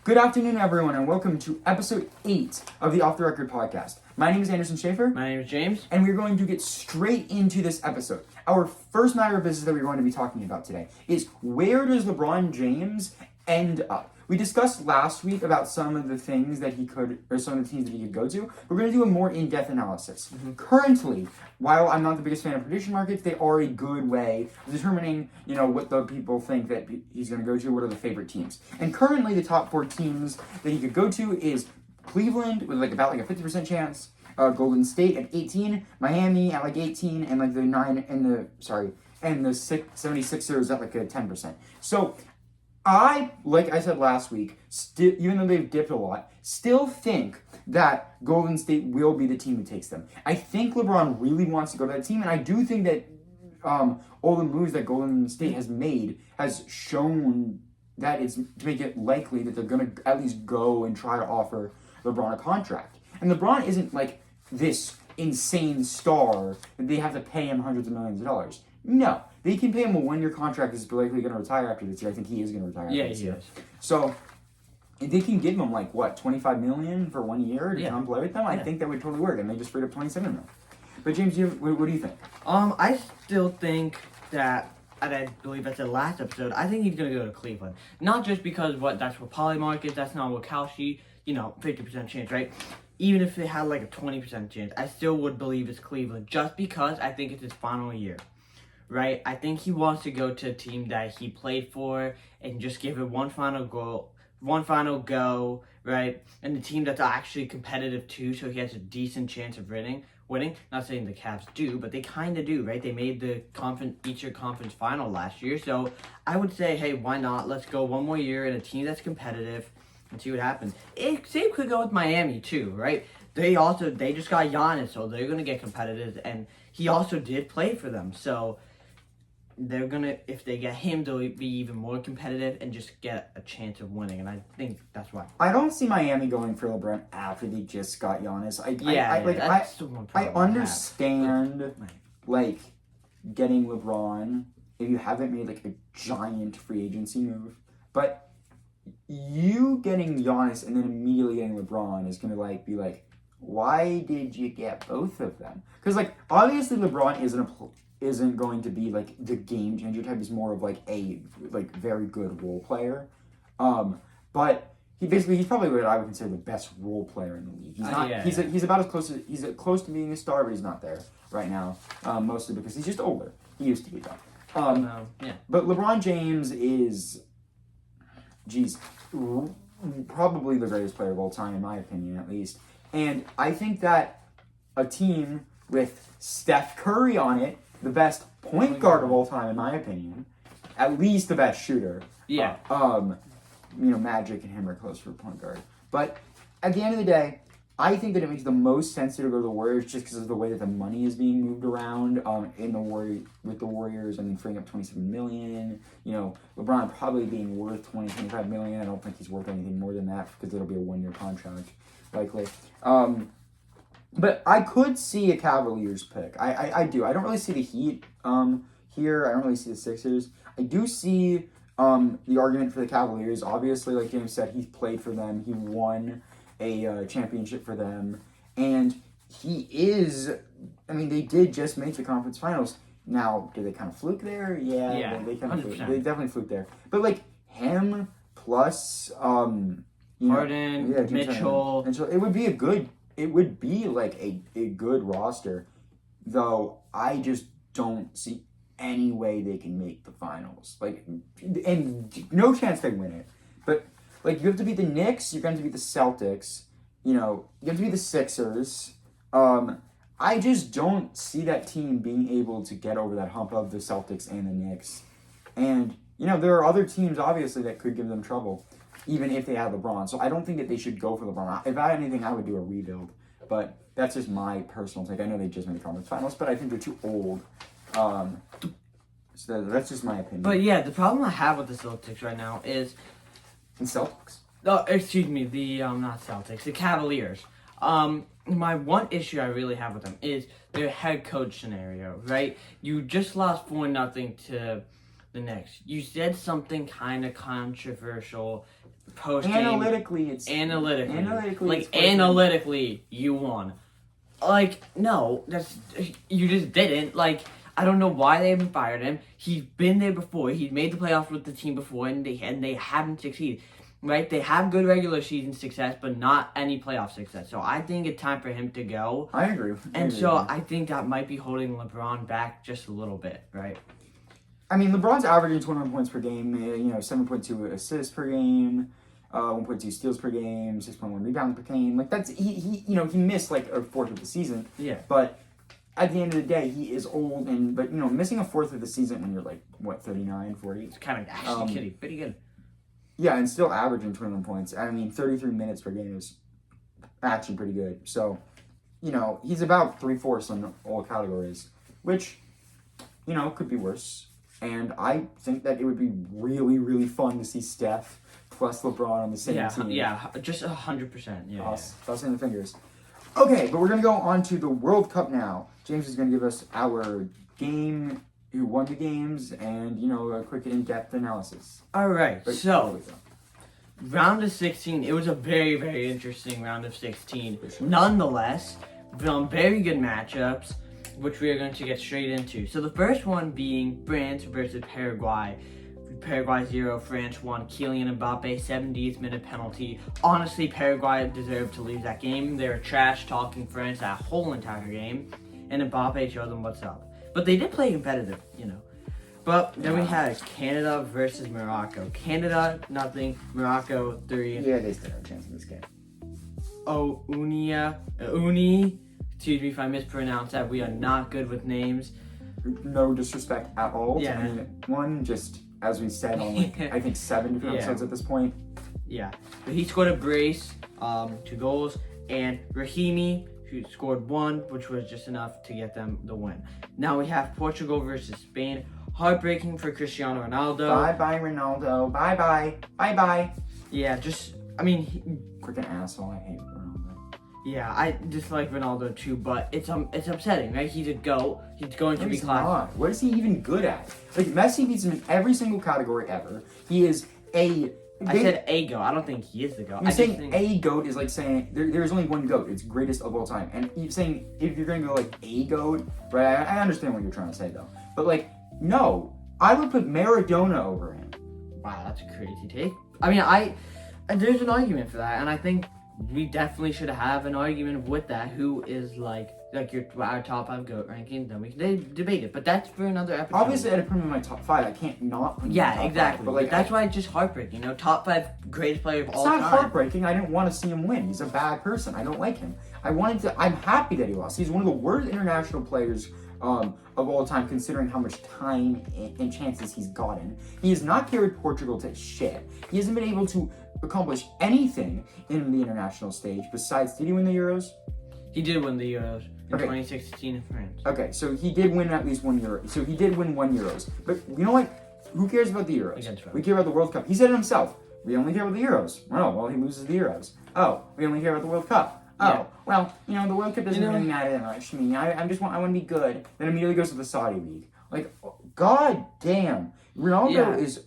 Good afternoon, everyone, and welcome to episode 8 of the Off the Record podcast. My name is Anderson Schaefer. My name is James. And we're going to get straight into this episode. Our first matter of business that we're going to be talking about today is where does LeBron James end up? We discussed last week about some of the things that he could, or some of the teams that he could go to. We're going to do a more in-depth analysis. Currently, while I'm not the biggest fan of prediction markets, they are a good way of determining, what the people think that he's going to go to, what are the favorite teams. And currently, the top 4 teams that he could go to is Cleveland with about a 50% chance, Golden State at 18, Miami at 18, and the 76ers at a 10%. So like I said last week, even though they've dipped a lot, still think that Golden State will be the team that takes them. I think LeBron really wants to go to that team, and I do think that all the moves that Golden State has made has shown that it's to make it likely that they're going to at least go and try to offer LeBron a contract. And LeBron isn't this insane star that they have to pay him hundreds of millions of dollars. No, they can pay him a 1-year contract. He's likely going to retire after this year. I think he is going to retire after this year. So if they can give him $25 million for 1 year to come play with them, I think that would totally work, and they just freed up $27 million. But James, what do you think? I still think that, and I believe that's the last episode, I think he's going to go to Cleveland. Not just because that's what Polymark is, that's not what Kalshi, 50% chance, right? Even if they had a 20% chance, I still would believe it's Cleveland, just because I think it's his final year. Right? I think he wants to go to a team that he played for and just give it one final go, right? And the team that's actually competitive too, so he has a decent chance of winning. Not saying the Cavs do, but they kind of do, right? They made the Eastern Conference final last year, so I would say, hey, why not? Let's go one more year in a team that's competitive and see what happens. Same could go with Miami too, right? They just got Giannis, so they're gonna get competitive, and he also did play for them, so they're gonna, if they get him, they'll be even more competitive and just get a chance of winning, and I think that's why. I don't see Miami going for LeBron after they just got Giannis. I understand getting LeBron if you haven't made a giant free agency move, but you getting Giannis and then immediately getting LeBron is gonna be why did you get both of them? Because obviously LeBron isn't going to be the game changer type. He's more of a very good role player, but he's probably what I would consider the best role player in the league. He's about as close to being a star, but he's not there right now, mostly because he's just older. He used to be though. But LeBron James is probably the greatest player of all time, in my opinion, at least. And I think that a team with Steph Curry on it, the best point guard of all time, in my opinion, at least the best shooter. Yeah. Magic and him are close for point guard. But at the end of the day, I think that it makes the most sense to go to the Warriors just because of the way that the money is being moved around with the Warriors. I mean, freeing up $27 million. LeBron probably being worth $25 million. I don't think he's worth anything more than that because it'll be a 1-year contract, likely. But I could see a Cavaliers pick. I do. I don't really see the Heat here. I don't really see the Sixers. I do see the argument for the Cavaliers. Obviously, like James said, he's played for them. He won a championship for them. And he is... I mean, they did just make the conference finals. Now, did they kind of fluke there? Yeah. They kind of fluke. They definitely fluked there. But, him plus... Harden, Mitchell. It would be a good... It would be a good roster, though I just don't see any way they can make the finals. And no chance they win it. But you have to beat the Knicks, you're going to beat the Celtics, you have to beat the Sixers. I just don't see that team being able to get over that hump of the Celtics and the Knicks. And there are other teams obviously that could give them trouble, even if they had LeBron. So I don't think that they should go for LeBron. If I had anything, I would do a rebuild. But that's just my personal take. I know they just made the conference finals, but I think they're too old. So that's just my opinion. But yeah, the problem I have with the Celtics right now is... The Celtics? Oh, excuse me, not Celtics, the Cavaliers. My one issue I really have with them is their head coach scenario, right? You just lost 4-0 to the Knicks. You said something kind of controversial post game. Analytically, it's Analytically, you won. Like, no, you just didn't. Like, I don't know why they haven't fired him. He's been there before. He's made the playoffs with the team before, and they haven't succeeded. Right? They have good regular season success, but not any playoff success. So I think it's time for him to go. I agree. I think that might be holding LeBron back just a little bit, right? I mean, LeBron's averaging 21 points per game, 7.2 assists per game, 1.2 steals per game, 6.1 rebounds per game. Like, that's, he missed like a fourth of the season. Yeah. But at the end of the day, he is old, but missing a fourth of the season when you're like, 39, 40? It's kind of actually kidding. Pretty good. Yeah, and still averaging 21 points. I mean, 33 minutes per game is actually pretty good. So, he's about 3/4 on all categories, which, could be worse. And I think that it would be really, really fun to see Steph plus LeBron on the same team. Yeah, just 100%. Yeah. Crossing the fingers. Okay, but we're going to go on to the World Cup now. James is going to give us our game, who won the games, and, a quick in-depth analysis. All right, so round of 16, it was a very, very interesting round of 16. Sure. Nonetheless, very good matchups, which we are going to get straight into. So the first one being France versus Paraguay. Paraguay 0, France 1. Kylian Mbappe, 70th minute penalty. Honestly, Paraguay deserved to lose that game. They were trash-talking France that whole entire game, and Mbappe showed them what's up. But they did play competitive, But then we had Canada versus Morocco. Canada, 0. Morocco, 3. Yeah, they still have a chance in this game. Uni. Excuse me if I mispronounce that. We are not good with names. No disrespect at all. Yeah. I mean, one, just as we said on I think 7 different episodes at this point. Yeah. But he scored a brace, 2 goals, and Rahimi, who scored 1, which was just enough to get them the win. Now we have Portugal versus Spain. Heartbreaking for Cristiano Ronaldo. Bye-bye, Ronaldo. Bye-bye. Bye-bye. Yeah, Freaking asshole. I hate Ronaldo. Yeah, I dislike Ronaldo too, but it's upsetting, right? He's a GOAT. He's going to be classified. What is he even good at? Like, Messi beats him in every single category ever. He is a... I said a GOAT. I don't think he is the GOAT. You're saying a GOAT is like saying there's only one GOAT. It's greatest of all time. And you're saying if you're going to go like a GOAT, right? I understand what you're trying to say though. But like, no. I would put Maradona over him. Wow, that's a crazy take. I mean, there's an argument for that, and I think we definitely should have an argument with that. Who is like our top 5 GOAT ranking? Then we can debate it, but that's for another episode. Obviously, I'd put him in my top 5. I can't not put him in my top exactly. 5, but like, that's why it's just heartbreaking. Top 5 greatest player of all time. It's not heartbreaking. I didn't want to see him win. He's a bad person. I don't like him. I'm happy that he lost. He's one of the worst international players of all time, considering how much time and chances he's gotten. He has not carried Portugal to shit. He hasn't been able to accomplish anything in the international stage besides, did he win the Euros? He did win the Euros in 2016 in France. Okay, so he did win at least 1 Euro. So he did win 1 Euros. But you know what? Who cares about the Euros? We care about the World Cup. He said it himself. We only care about the Euros. Oh, well, he loses the Euros. Oh, we only care about the World Cup. Oh, yeah. Well, the World Cup doesn't really matter that much to me. I want to be good. Then immediately goes to the Saudi League. Like, god damn. Ronaldo is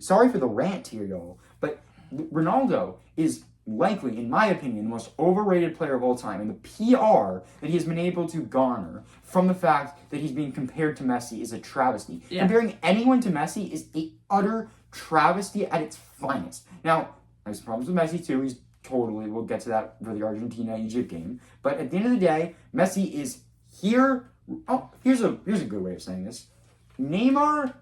sorry for the rant here, y'all, but Ronaldo is likely, in my opinion, the most overrated player of all time. And the PR that he has been able to garner from the fact that he's being compared to Messi is a travesty. Yeah. Comparing anyone to Messi is a utter travesty at its finest. Now, there's problems with Messi too. We'll get to that for the Argentina-Egypt game. But at the end of the day, Messi is here. Oh, here's a good way of saying this. Neymar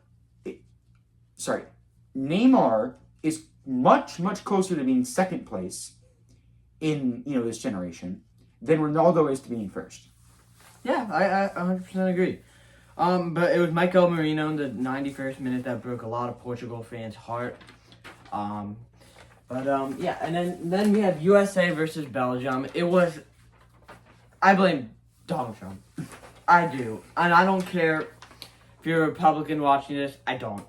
is much, much closer to being second place in, this generation than Ronaldo is to being first. Yeah, I 100% agree. But it was Michael Merino in the 91st minute that broke a lot of Portugal fans' heart. And then we have USA versus Belgium. I blame Donald Trump. I do. And I don't care if you're a Republican watching this, I don't.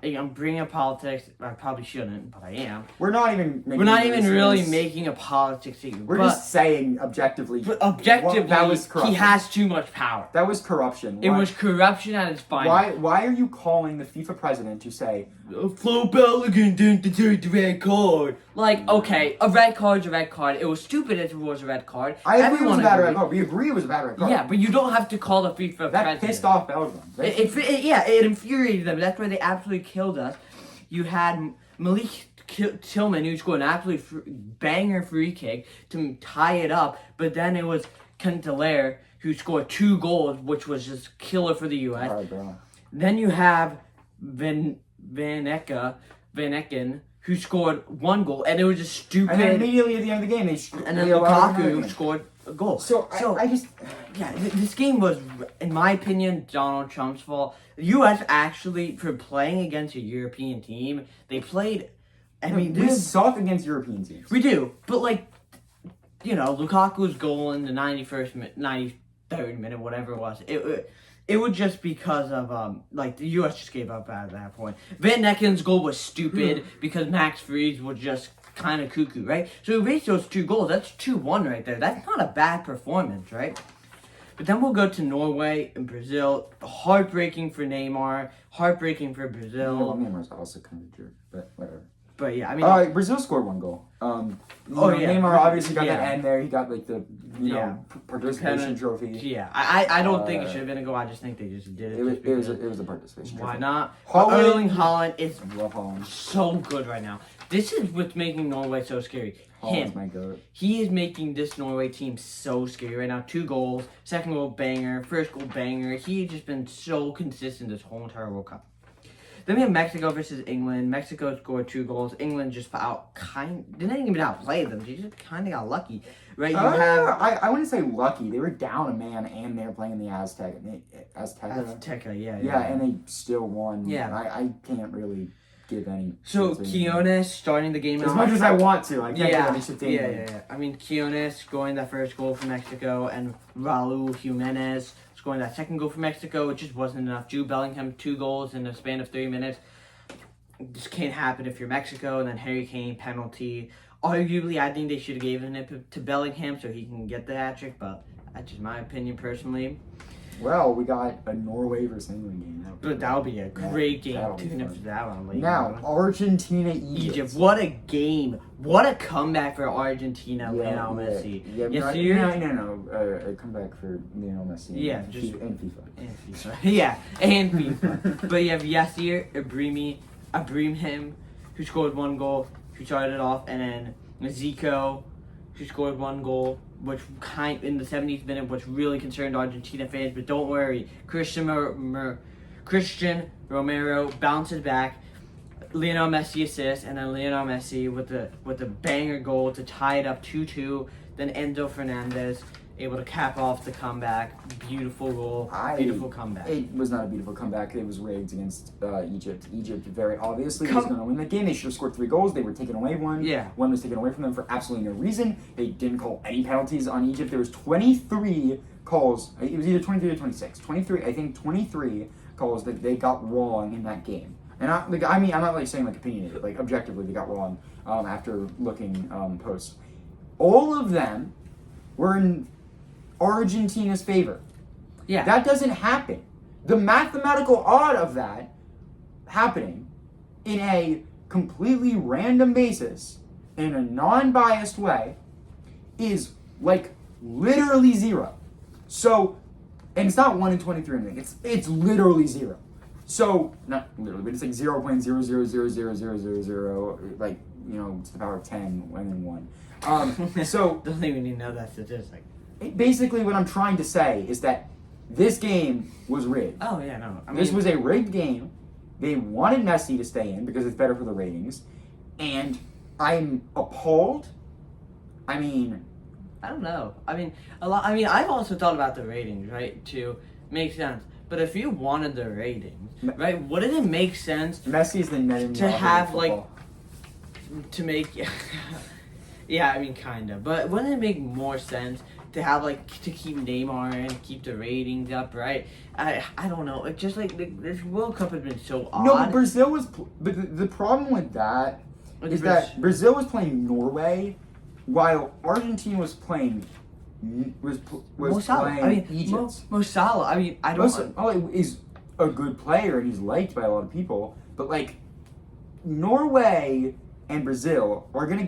I'm bringing up politics. I probably shouldn't, but I am. We're not even really making a politics thing. We're just saying objectively. But objectively, that was corruption. He has too much power. That was corruption. It was corruption at its finest. Why are you calling the FIFA president to say, Flo Balogun didn't deserve the red card. Like, okay, a red card's a red card. It was stupid if it was a red card. I agree it was a bad red agreed. card. We agree it was a bad red card. Yeah, but you don't have to call the FIFA That president. pissed off Belgium. It infuriated them. That's why they absolutely killed us. You had Malik Tillman, who scored an absolute banger free kick to tie it up, but then it was Cantelaire who scored 2 goals, which was just killer for the U.S. All right, bro. Then you have Van Ecken, who scored 1 goal, and it was just stupid. And then immediately at the end of the game, And then they allowed another Lukaku game. scored a goal. So I just Yeah, this game was, in my opinion, Donald Trump's fault. The U.S. actually, for playing against a European team, they played. I mean, we suck against European teams. we do, but like, you know, Lukaku's goal in the 93rd minute, whatever it was. It was just because of like the U.S. just gave up at that point. Van Ecken's goal was stupid because Max Friese was just kind of cuckoo, right? So we reached those 2 goals. That's 2-1 right there. That's not a bad performance, right? But then we'll go to Norway and Brazil. Heartbreaking for Neymar. Heartbreaking for Brazil. Neymar's also kind of a jerk, but whatever. But yeah, I mean, Brazil scored 1 goal. Oh, yeah. Neymar obviously got Yeah. the end there. He got like the Yeah. participation trophy. yeah, I don't think it should have been a goal. I just think they just did it. just because. It was a participation Why trophy. not? Haaland- Erling Haaland is I love Holland. so good right now. This is what's making Norway so scary. Holland's Him. my goat. He is making this Norway team so scary right now. 2 goals, second goal banger, first goal banger. He's just been so consistent this whole entire World Cup. Then we have Mexico versus England. Mexico scored 2 goals. England just didn't even outplay them. They just kind of got lucky, right? You have I wouldn't say lucky. They were down a man, and they were playing in the Azteca. Azteca, Yeah, and they still won. Yeah. I can't really give any. So shits anymore. Quinones starting the game As out. much as I want to, I can't give Yeah, any shits anymore. yeah. I mean, Quinones scoring that first goal for Mexico, and Raul Jimenez scoring that second goal for Mexico. It just wasn't enough. Jude Bellingham 2 goals in the span of 3 minutes. This can't happen if you're Mexico. And then Harry Kane penalty. Arguably, I think they should have given it to Bellingham so he can get the hat trick, but that's just my opinion personally. Well, we got a Norway versus England game. But that'll be a great game. that'll be Tune in fun. for that one later. Now, Argentina, Egypt, what a game! What a comeback for Argentina, Lionel Messi. Yeah, Yes, no, you- a comeback for Lionel Messi. Yeah, and just- FIFA. And FIFA. And FIFA. Yeah, and FIFA. But you have Yasir Ibrahim, who scored 1 goal, who started off, and then Zico, who scored 1 goal, which in the 70th minute, which really concerned Argentina fans. But don't worry, Christian Romero bounces back. Lionel Messi assists, and then Lionel Messi with the banger goal to tie it up 2-2. Then Enzo Fernandez able to cap off the comeback. Beautiful goal. Beautiful comeback. It was not a beautiful comeback. It was rigged against Egypt. Egypt very obviously was going to win the game. They should have scored 3 goals. They were taken away one. Yeah. One was taken away from them for absolutely no reason. They didn't call any penalties on Egypt. There was 23 calls. It was either 23 or 26. 23 calls that they got wrong in that game. And I'm not like saying like opinionated. Like objectively, they got wrong after looking posts. All of them were in Argentina's favor. Yeah. That doesn't happen. The mathematical odd of that happening in a completely random basis, in a non-biased way, is like literally 0. So, and it's not 1 in 23 or anything. It's literally 0. So, not literally, but it's like 0.0000000, like, it's the power of 10 and then 1. So Doesn't even need to know that statistic. basically what I'm trying to say is that this game was rigged. Oh yeah, no. This was a rigged game. They wanted Messi to stay in because it's better for the ratings. And I'm appalled. I don't know. I've also thought about the ratings, right? To make sense. But if you wanted the ratings, right, wouldn't it make sense Messi is the net to have to make yeah, kind of. But wouldn't it make more sense to have to keep Neymar and keep the ratings up, right? I don't know. It's just this World Cup has been so odd. No, but Brazil was. But the problem with that is that Brazil was playing Norway, while Argentina was playing Mo Salah. playing Egypt. Mo Salah. I don't. Mo Salah is a good player and he's liked by a lot of people, but Norway and Brazil are gonna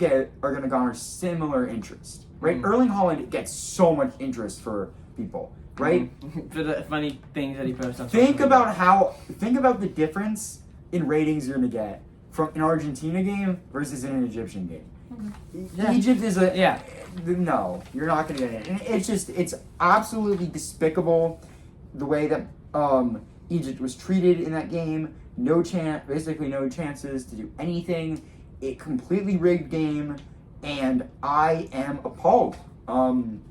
garner similar interest, right? Erling Haaland gets so much interest for people, right? For the funny things that he posts on Think social about the difference in ratings you're gonna get from an Argentina game versus an Egyptian game. Yeah. Egypt is Yeah. no, you're not gonna get it. And it's absolutely despicable the way that Egypt was treated in that game. Basically no chances to do anything. A completely rigged game, and I am appalled. I mean,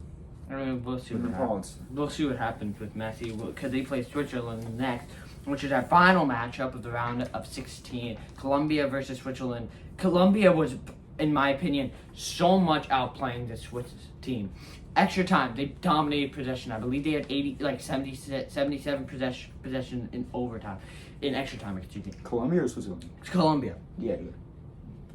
we'll see I'm what appalled. happens. We'll see what happens with Messi because they play Switzerland next, which is our final matchup of the round of 16. Colombia versus Switzerland. Colombia was, in my opinion, so much outplaying the Swiss team. Extra time, they dominated possession. I believe they had 77 possession in overtime, in extra time. Excuse me. Colombia or Switzerland? It's Colombia. Yeah.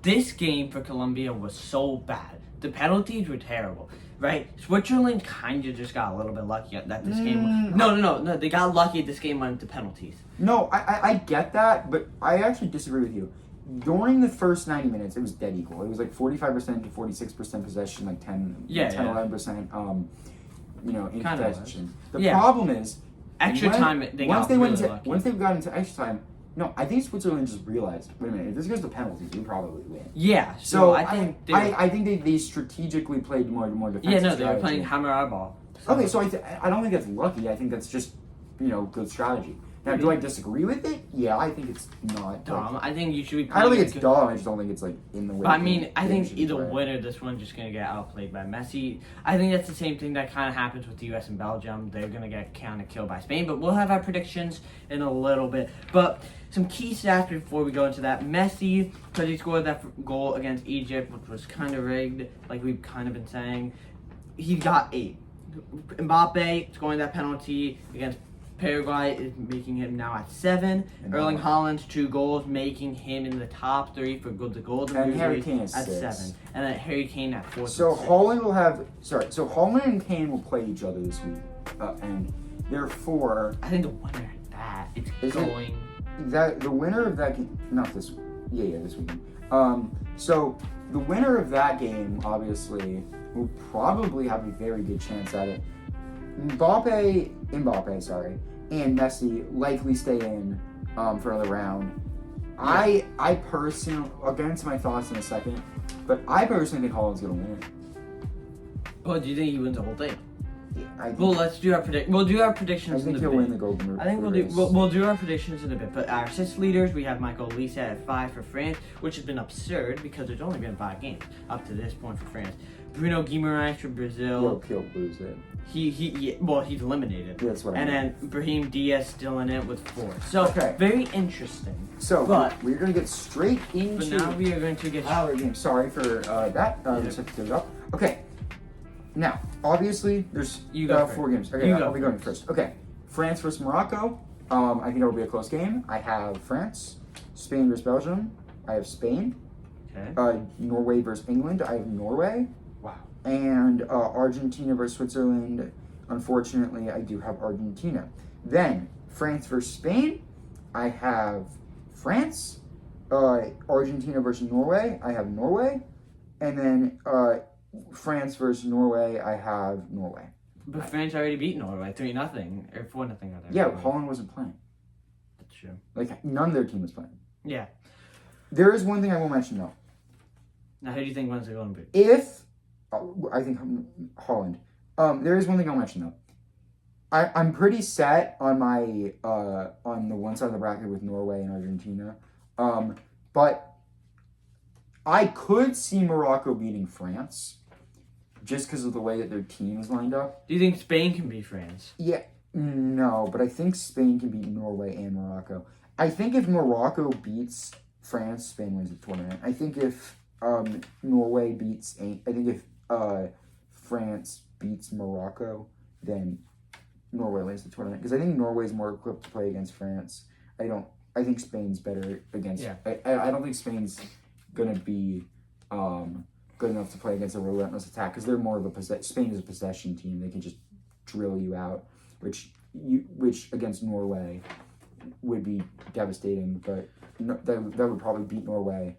This game for Colombia was so bad. The penalties were terrible, right? Switzerland kind of just got a little bit lucky that this game. No. They got lucky. This game went to penalties. No, I get that, but I actually disagree with you. During the first 90 minutes, it was dead equal. It was like 45% to 46% possession, like 11%, in Kinda possession. was. The problem is, Extra time, they got really lucky. once they got into extra time, no, I think Switzerland just realized, wait a minute, if this goes to penalties, we probably win. Yeah. So I think I think they strategically played more defensive they were strategy. playing hammer ball. Okay, so I don't think that's lucky. I think that's just, good strategy. Now, do I disagree with it? Yeah, I think it's not Dumb. I think you should be. I don't think it's playing dumb. I just don't think it's in the way. But I mean, I think should either play. winner, this one's just gonna get outplayed by Messi. I think that's the same thing that kind of happens with the U.S. and Belgium. They're gonna get kind of killed by Spain. But we'll have our predictions in a little bit. But some key stats before we go into that: Messi, because he scored that goal against Egypt, which was kind of rigged, like we've kind of been saying. He got 8. Mbappe scoring that penalty against Paraguay is making him now at 7. And Erling Haaland's 2 goals, making him in the top 3 for the golden And boot Harry race Kane is at 6. 7, and then Harry Kane at 4. So Haaland and Kane will play each other this week, and therefore I think the winner of that it's Is it- going. the winner of that game, not this, this weekend. So the winner of that game obviously will probably have a very good chance at it. Mbappe, and Messi likely stay in for another round. I personally, I'll get into my thoughts in a second, but I personally think Haaland's gonna win it. Oh, do you think he wins the whole thing? Well, let's do our We'll do our I predictions think in a he'll bit. win the Golden Boot. I think race. we'll do our predictions in a bit. But our assist leaders, we have Michael Olise at 5 for France, which has been absurd because there's only been 5 games up to this point for France. Bruno Guimaraes for Brazil. He'll lose it. He's eliminated. That's what I And mean. then Brahim Diaz still in it with 4. So Okay. very interesting. So But- we're gonna get straight But into now we are going to get our game. Sorry for that. Just have to clear it up. Okay. Now, obviously, there's You go first. 4 games. Okay, You I'll go be going first. Okay, France versus Morocco. I think it'll be a close game. I have France. Spain versus Belgium. I have Spain. Okay. Norway versus England. I have Norway. Wow. And Argentina versus Switzerland. Unfortunately, I do have Argentina. Then France versus Spain. I have France. Argentina versus Norway. I have Norway. And then France versus Norway. I have Norway. But France already beat Norway 3-0 or 4-0. Yeah, Holland wasn't playing. That's true. Like none of their team was playing. Yeah. There is one thing I will mention though. Now, who do you think wins the Golden Boot? If I think Holland. There is one thing I'll mention though. I'm pretty set on my on the one side of the bracket with Norway and Argentina, but I could see Morocco beating France, just because of the way that their team is lined up. Do you think Spain can beat France? Yeah, no, but I think Spain can beat Norway and Morocco. I think if Morocco beats France, Spain wins the tournament. I think if Norway beats, I think if France beats Morocco, then Norway wins the tournament. Because I think Norway's more equipped to play against France. I think Spain's better against. Yeah. I don't think Spain's gonna be good enough to play against a relentless attack because they're more of a Spain is a possession team. They can just drill you out, which against Norway would be devastating. But that would probably beat Norway.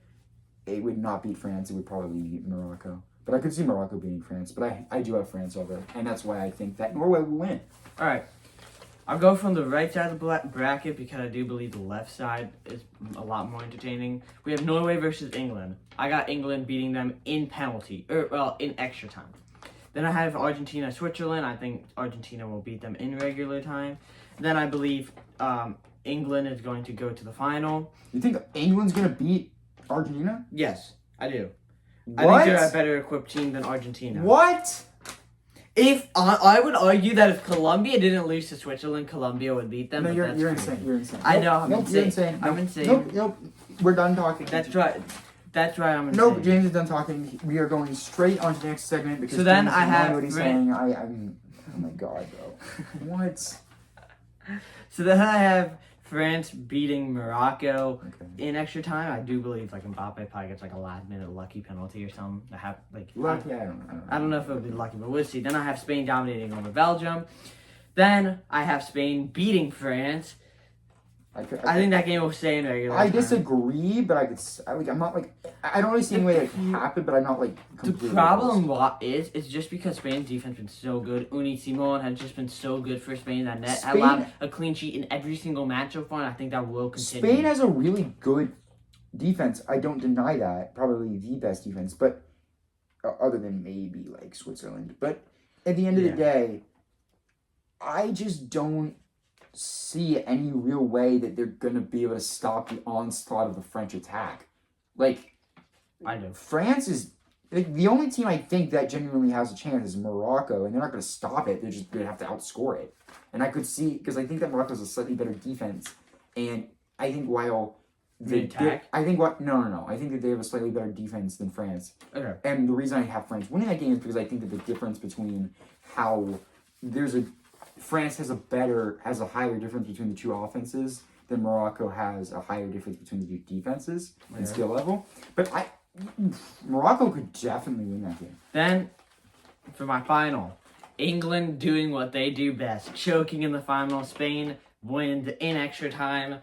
It would not beat France. It would probably beat Morocco. But I could see Morocco beating France. But I do have France over, and that's why I think that Norway will win. All right. I'll go from the right side of the bracket because I do believe the left side is a lot more entertaining. We have Norway versus England. I got England beating them in penalty, in extra time. Then I have Argentina, Switzerland. I think Argentina will beat them in regular time. Then I believe England is going to go to the final. You think England's gonna beat Argentina? Yes, I do. What? I think they're a better equipped team than Argentina. What? If I would argue that if Colombia didn't lose to Switzerland, Colombia would beat them. No, but you're that's insane. crazy. You're insane. I know. I'm Nope, insane. you're insane. I'm Nope, insane. Nope. We're done talking. That's right. That's right. I'm insane. Nope, James is done talking. We are going straight on to the next segment because So then James I is knowing have what he's saying. I'm. Oh my god, bro. What? So then I have France beating Morocco Okay. in extra time. I do believe Mbappe probably gets a last minute lucky penalty or something. Lucky? I don't know. I don't know if it'll be lucky, but we'll see. Then I have Spain dominating over Belgium. Then I have Spain beating France. I think that game will stay in regular I time. disagree, but I'm not I don't really see any way that can happen, but I'm not The completely problem is just because Spain's defense has been so good. Uni Simon has just been so good for Spain. That net Spain- allowed a clean sheet in every single match so far, and I think that will continue. Spain has a really good defense. I don't deny that. Probably the best defense, but other than maybe Switzerland. But at the end of the day, I just don't see any real way that they're gonna be able to stop the onslaught of the French attack. I do. France is the only team I think that genuinely has a chance is Morocco, and they're not going to stop it. They're just going to have to outscore it. And I could see because I think that Morocco has a slightly better defense, and I think while attack? I think I think that they have a slightly better defense than France. Okay. And the reason I have France winning that game is because I think that the difference between how France has a higher difference between the two offenses than Morocco has a higher difference between the two defenses and skill level. But Morocco could definitely win that game. Then, for my final, England doing what they do best, choking in the final. Spain wins in extra time.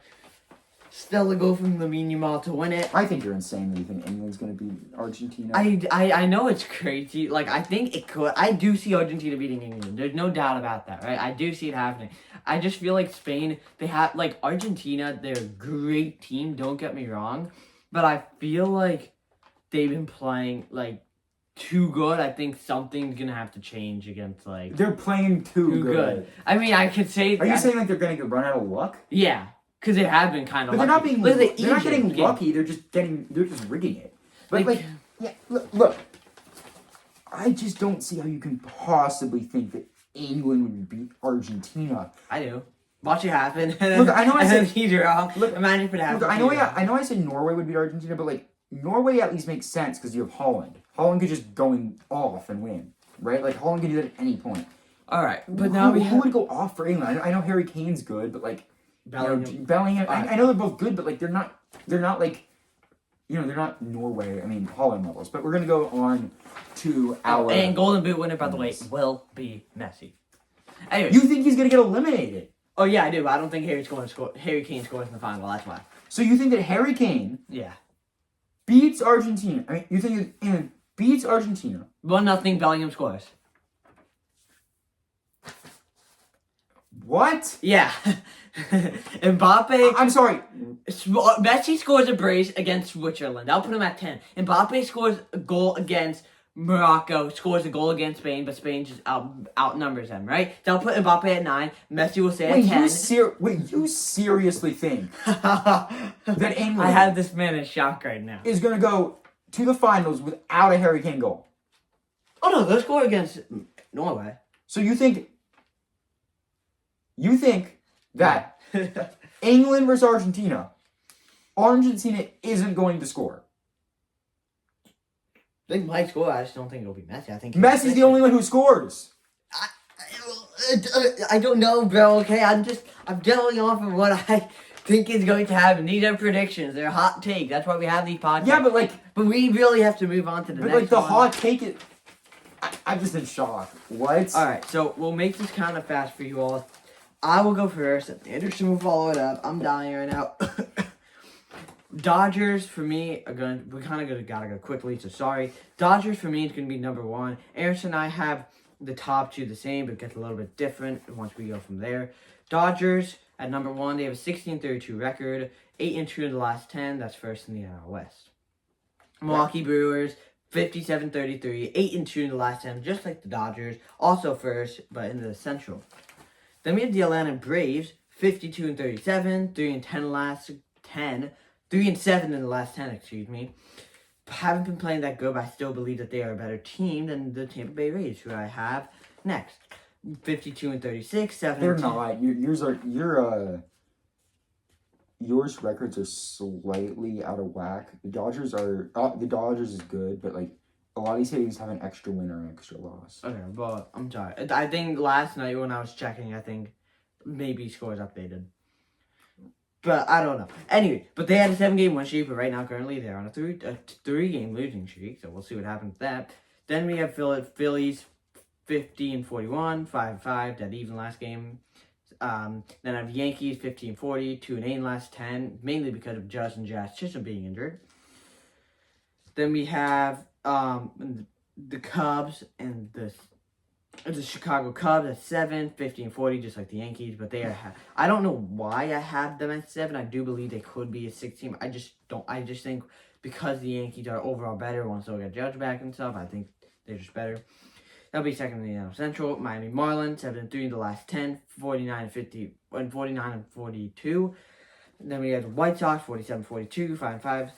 Still a goal from Lamine Yamal to win it. I think you're insane that you think England's going to beat Argentina. I know it's crazy. I think it could. I do see Argentina beating England. There's no doubt about that, right? I do see it happening. I just feel like Spain, they have, Argentina, they're a great team, don't get me wrong. But I feel like they've been playing, too good. I think something's going to have to change against, They're playing too good. I mean, I could say... Are you saying they're going to run out of luck? Yeah. Because they have been kind of But lucky. they're not getting lucky. They're just rigging it. But look, I just don't see how you can possibly think that England would beat Argentina. I do. Watch it happen. Look, I know I said he's wrong. Look, imagine if it happened. Look, I know I said Norway would beat Argentina, but Norway at least makes sense because you have Holland. Holland could just go off and win, right? Holland could do that at any point. All right, but now who would go off for England? I know Harry Kane's good, but Bellingham. I know they're both good, but they're not they're not Norway. I mean Holland levels. But we're gonna go on to our and Golden Boot winner, by the way, will be Messi. Anyway, you think he's gonna get eliminated? Oh yeah, I do. I don't think Harry Kane scores in the final. That's why. So you think that Harry Kane beats Argentina? I mean, you think England beats Argentina? 1-0 Bellingham scores. What? Yeah. Mbappe. I'm sorry. Messi scores a brace against Switzerland. I'll put him at 10. Mbappe scores a goal against Morocco, scores a goal against Spain, but Spain just outnumbers them, right? So I'll put Mbappe at 9. Messi will stay at 10. You seriously think that England I have this man in shock right now. is going to go to the finals without a Harry Kane goal? Oh no, they'll score against Norway. So you think that England versus Argentina isn't going to score? They might score. I just don't think it'll be Messi. I think Messi's the only one who scores. I don't know, bro. Okay, I'm going off of what I think is going to happen. These are predictions. They're hot takes. That's why we have these podcasts. Yeah, but we really have to move on to the next the one. hot take is. I'm just in shock. What? All right, so we'll make this kind of fast for you all. I will go first. Anderson will follow it up. I'm dying right now. Dodgers for me are going. We kind of gotta go quickly, so sorry. Dodgers for me is gonna be number one. Aaron and I have the top two the same, but it gets a little bit different once we go from there. Dodgers at number one, they have a 16-32 record, 8-2 in the last 10. That's first in the NL West. Milwaukee Brewers 57-33, 8-2 in the last 10, just like the Dodgers, also first, but in the Central. Then we have the Atlanta Braves 52-37, 3-10 in the last 10. 3-7 in the last 10, excuse me. Haven't been playing that good, but I still believe that they are a better team than the Tampa Bay Rays, who I have next. 52-36, 7. They're not. Yours records are slightly out of whack. The Dodgers is good, but like a lot of these teams have an extra win or an extra loss. Okay, but I'm sorry. I think last night when I was checking, I think maybe scores updated. But I don't know. Anyway, but they had a 7-game win streak, but right now currently they're on a 3-game losing streak. So we'll see what happens with that. Then we have Phillies 50-41, 5-5, dead even last game. Then I have Yankees 15-40, 2-8 in last 10, mainly because of Justin Chisholm being injured. Then we have the Cubs and the Chicago Cubs at 7, 15-40, just like the Yankees, but they are. I don't know why I have them at 7. I do believe they could be a 6 team. I just think because the Yankees are overall better, once they'll get Judge back and stuff, I think they're just better. That'll be second in the NL Central. Miami Marlins 7-3 in the last 10, 49-50, and 49-42. Then we have the White Sox 47-42, 5-5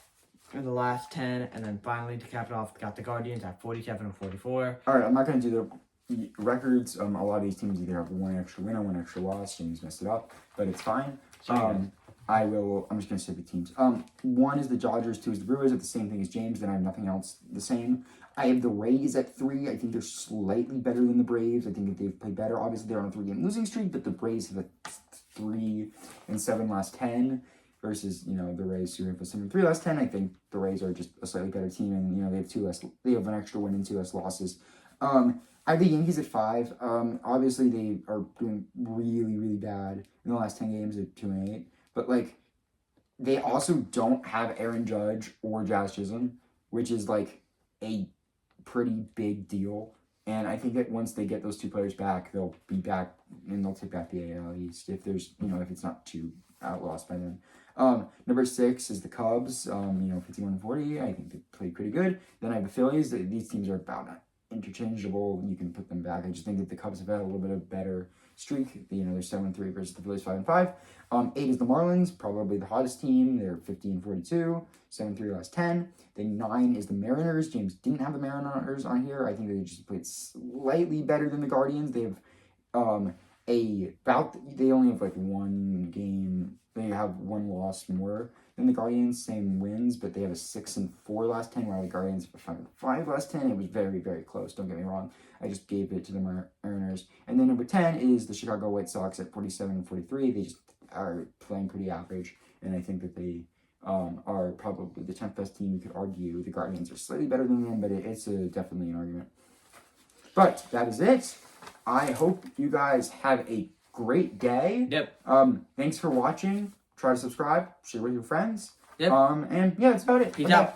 in the last 10, and then finally to cap it off, got the Guardians at 47-44. All right, I'm not gonna do the records. A lot of these teams either have one extra win or one extra loss. James messed it up, but it's fine. I'm just gonna say the teams. 1 is the Dodgers, 2 is the Brewers. At the same thing as James. Then I have nothing else the same. I have the Rays at 3. I think they're slightly better than the Braves. I think that they've played better. Obviously, they're on a 3-game losing streak, but the Braves have a 3-7 last 10 versus the Rays who have a 7-3 last 10. I think the Rays are just a slightly better team, and they have an extra win and 2 less losses. I have the Yankees at 5. Obviously, they are doing really, really bad in the last 10 games at 2-8. But, like, they also don't have Aaron Judge or Jazz Chisholm, which is, like, a pretty big deal. And I think that once they get those 2 players back, they'll be back, and they'll take back the AL East if there's, if it's not too outlost by then. Number 6 is the Cubs, 51-40. I think they play pretty good. Then I have the Phillies. These teams are about interchangeable. You can put them back. I just think that the Cubs have had a little bit of better streak. They're 7-3 versus the Phillies 5-5. 8 is the Marlins, probably the hottest team. They're 50-42, 7-3 last 10. Then 9 is the Mariners. James didn't have the Mariners on here. I think they just played slightly better than the Guardians. They have they only have like 1 game. They have 1 loss more than the Guardians, same wins, but they have a 6-4 last 10, while the Guardians have a 5-5 last 10. It was very, very close. Don't get me wrong. I just gave it to the Mariners. And then number 10 is the Chicago White Sox at 47-43. They just are playing pretty average, and I think that they are probably the 10th best team. You could argue the Guardians are slightly better than them, but it's definitely an argument. But that is it. I hope you guys have a great day. Yep. Thanks for watching. Try to subscribe, share with your friends. Yep. And yeah, that's about it. Peace out.